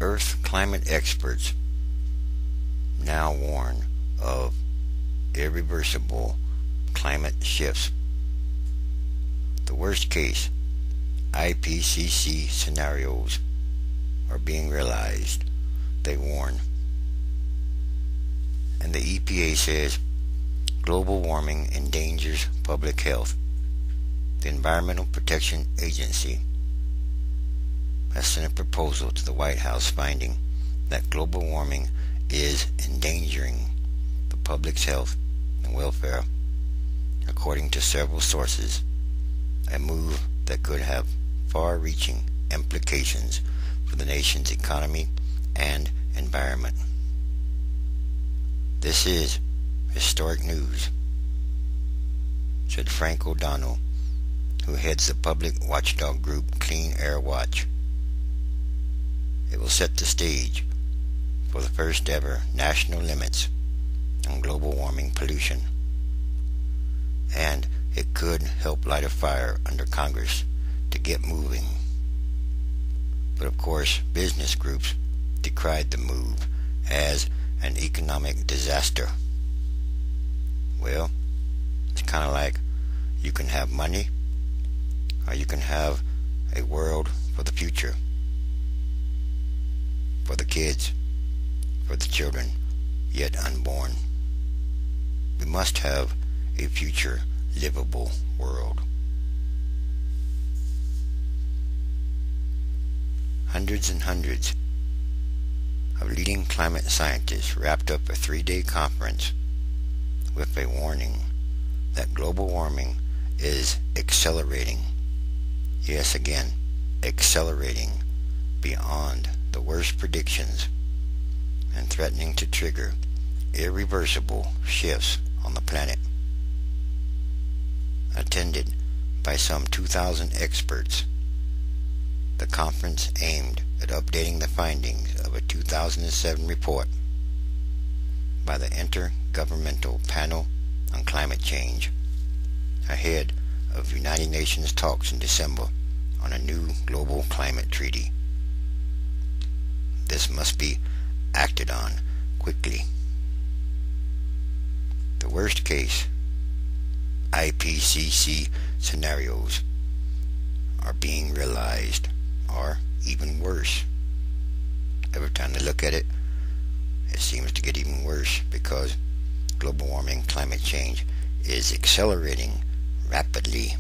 Earth climate experts now warn of irreversible climate shifts. The worst case IPCC scenarios are being realized, they warn. And the EPA says global warming endangers public health. The Environmental Protection Agency has sent a proposal to the White House finding that global warming is endangering the public's health and welfare, according to several sources, a move that could have far-reaching implications for the nation's economy and environment. This is historic news, said Frank O'Donnell, who heads the public watchdog group Clean Air Watch. It will set the stage for the first ever national limits on global warming pollution, and it could help light a fire under Congress to get moving. But of course, business groups decried the move as an economic disaster. Well, it's kind of like you can have money or you can have a world for the future, for the kids, for the children yet unborn. We must have a future livable world. Hundreds and hundreds of leading climate scientists wrapped up a 3-day conference with a warning that global warming is accelerating. Yes, again, accelerating beyond the worst predictions and threatening to trigger irreversible shifts on the planet. Attended by some 2,000 experts, the conference aimed at updating the findings of a 2007 report by the Intergovernmental Panel on Climate Change ahead of United Nations talks in December on a new global climate treaty. This must be acted on quickly. The worst case IPCC scenarios are being realized, or even worse. Every time they look at it, it seems to get even worse because global warming, climate change is accelerating rapidly,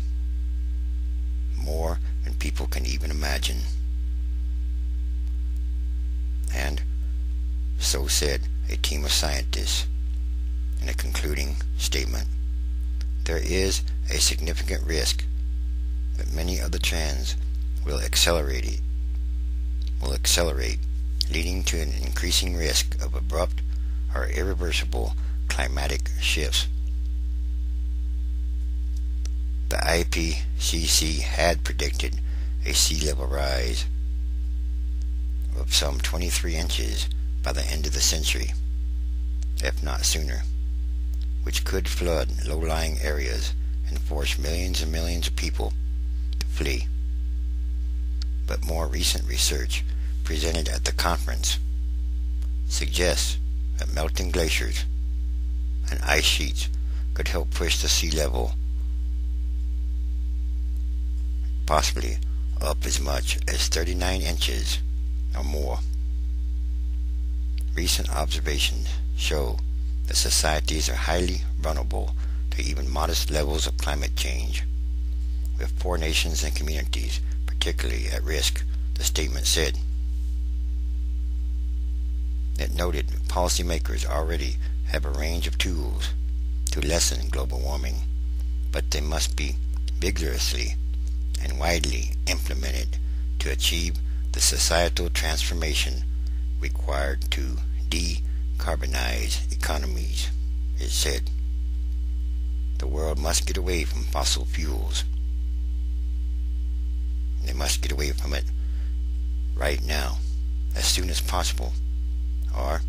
more than people can even imagine. And so said a team of scientists in a concluding statement. There is a significant risk that many of the trends will accelerate, leading to an increasing risk of abrupt or irreversible climatic shifts. The IPCC had predicted a sea level rise of some 23 inches by the end of the century, if not sooner, which could flood low-lying areas and force millions and millions of people to flee. But more recent research presented at the conference suggests that melting glaciers and ice sheets could help push the sea level possibly up as much as 39 inches or more. Recent observations show that societies are highly vulnerable to even modest levels of climate change, with poor nations and communities particularly at risk, the statement said. It noted policymakers already have a range of tools to lessen global warming, but they must be vigorously and widely implemented to achieve the societal transformation required to decarbonize economies, it said. The world must get away from fossil fuels. They must get away from it right now, as soon as possible, or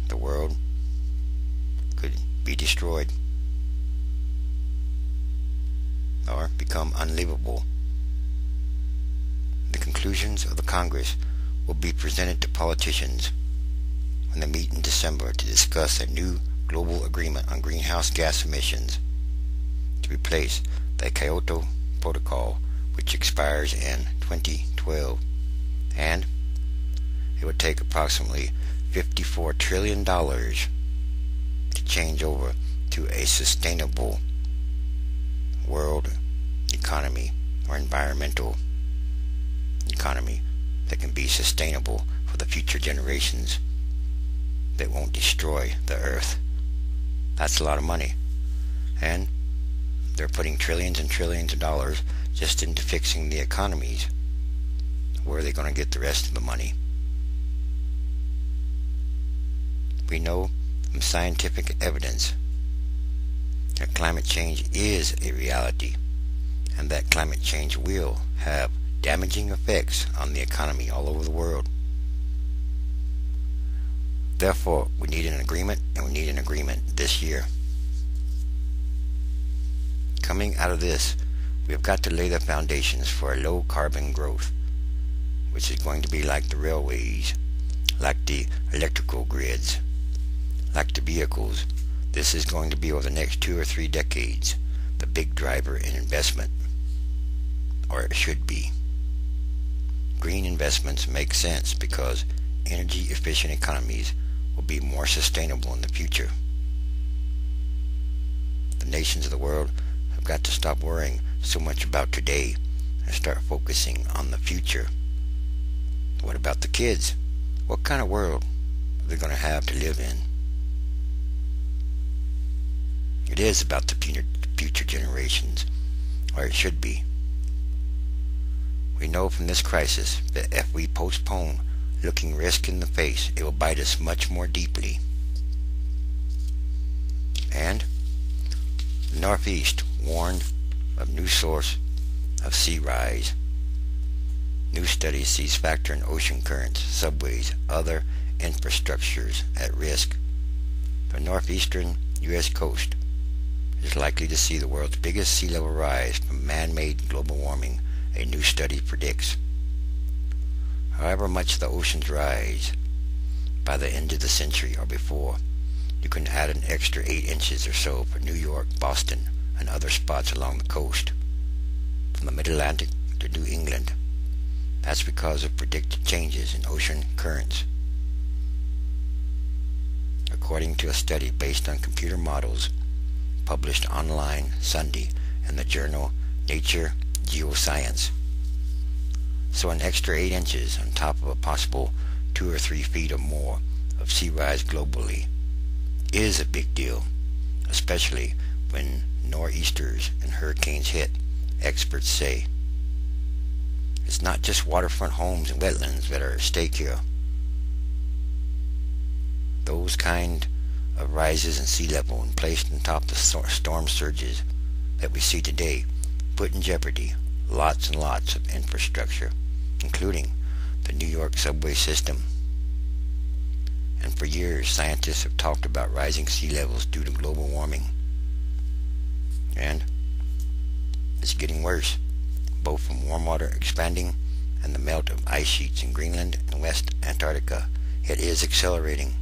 the world could be destroyed or become unlivable. The conclusions of the Congress will be presented to politicians when they meet in December to discuss a new global agreement on greenhouse gas emissions to replace the Kyoto Protocol, which expires in 2012. And it would take approximately $54 trillion to change over to a sustainable world economy or environmental economy that can be sustainable for the future generations, that won't destroy the earth. That's a lot of money. And they're putting trillions and trillions of dollars just into fixing the economies. Where are they going to get the rest of the money? We know from scientific evidence that climate change is a reality, and that climate change will have damaging effects on the economy all over the world. Therefore, we need an agreement, and we need an agreement this year. Coming out of this, we have got to lay the foundations for a low carbon growth, which is going to be like the railways, like the electrical grids, like the vehicles. This is going to be over the next 2 or 3 decades the big driver in investment, or it should be. Green investments make sense because energy efficient economies will be more sustainable in the future. The nations of the world have got to stop worrying so much about today and start focusing on the future. What about the kids? What kind of world are they going to have to live in? It is about the future generations, or it should be. We know from this crisis that if we postpone looking risk in the face, it will bite us much more deeply. And the Northeast warned of new source of sea rise. New studies sees factor in ocean currents, subways, other infrastructures at risk. The northeastern U.S. coast is likely to see the world's biggest sea level rise from man-made global warming, a new study predicts. However much the oceans rise, by the end of the century or before, you can add an extra 8 inches or so for New York, Boston, and other spots along the coast, from the mid-Atlantic to New England. That's because of predicted changes in ocean currents. According to a study based on computer models published online Sunday in the journal Nature Geoscience. So an extra 8 inches on top of a possible 2 or 3 feet or more of sea rise globally is a big deal, especially when nor'easters and hurricanes hit, experts say. It's not just waterfront homes and wetlands that are at stake here. Those kind of rises in sea level and placed on top of the storm surges that we see today put in jeopardy lots and lots of infrastructure, including the New York subway system. And for years, scientists have talked about rising sea levels due to global warming. And it's getting worse, both from warm water expanding and the melt of ice sheets in Greenland and West Antarctica. It is accelerating.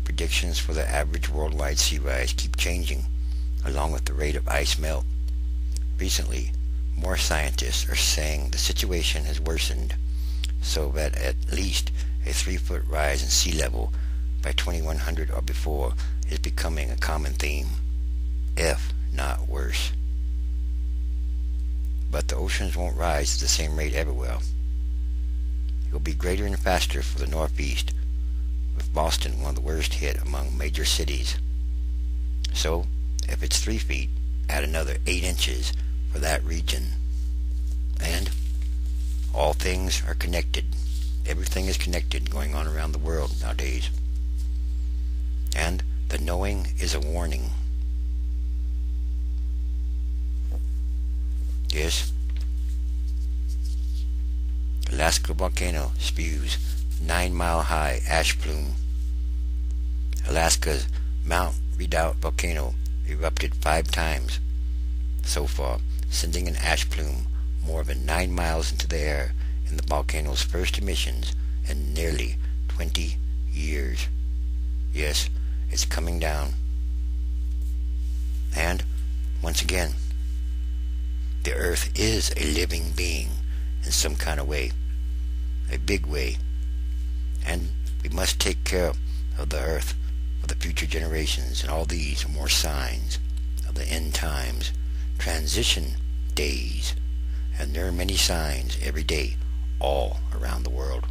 Predictions for the average worldwide sea rise keep changing, along with the rate of ice melt. Recently, more scientists are saying the situation has worsened, so that at least a 3-foot rise in sea level by 2100 or before is becoming a common theme, if not worse. But the oceans won't rise at the same rate everywhere. It will be greater and faster for the Northeast, with Boston one of the worst hit among major cities. So, if it's 3 feet, add another 8 inches for that region. And all things are connected. Everything is connected going on around the world nowadays. And the knowing is a warning. Yes. Alaska volcano spews 9-mile-high ash plume. Alaska's Mount Redoubt volcano erupted 5 times so far, sending an ash plume more than 9 miles into the air in the volcano's first emissions in nearly 20 years. Yes, it's coming down. And, once again, the Earth is a living being in some kind of way, a big way, and we must take care of the Earth for the future generations, and all these are more signs of the end times, transition days, and there are many signs every day all around the world.